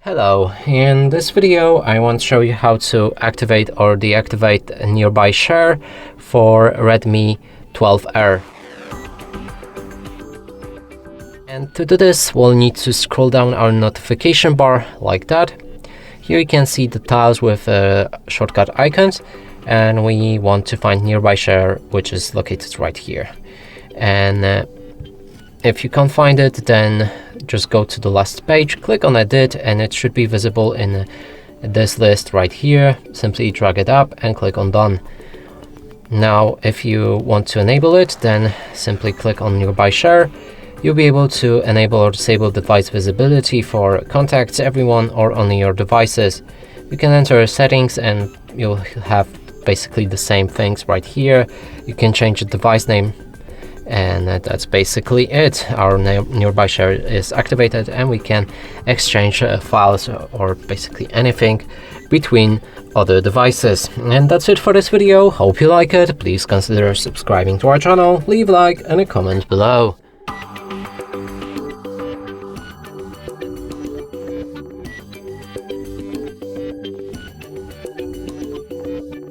Hello, in this video I want to show you how to activate or deactivate a nearby share for Redmi 12R. And to do this we'll need to scroll down our notification bar like that. Here you can see the tiles with shortcut icons, and we want to find nearby share, which is located right here. And if you can't find it, then just go to the last page, click on edit, and it should be visible in this list right here. Simply drag it up and click on done. Now if you want to enable it, then simply click on nearby share. You'll be able to enable or disable device visibility for contacts, everyone, or only your devices. You can enter settings and you'll have basically the same things right here. You can change the device name, and that's basically it. Our nearby share is activated and we can exchange files or basically anything between other devices. And that's it for this video. Hope you like it. Please consider subscribing to our channel, leave a like and a comment below.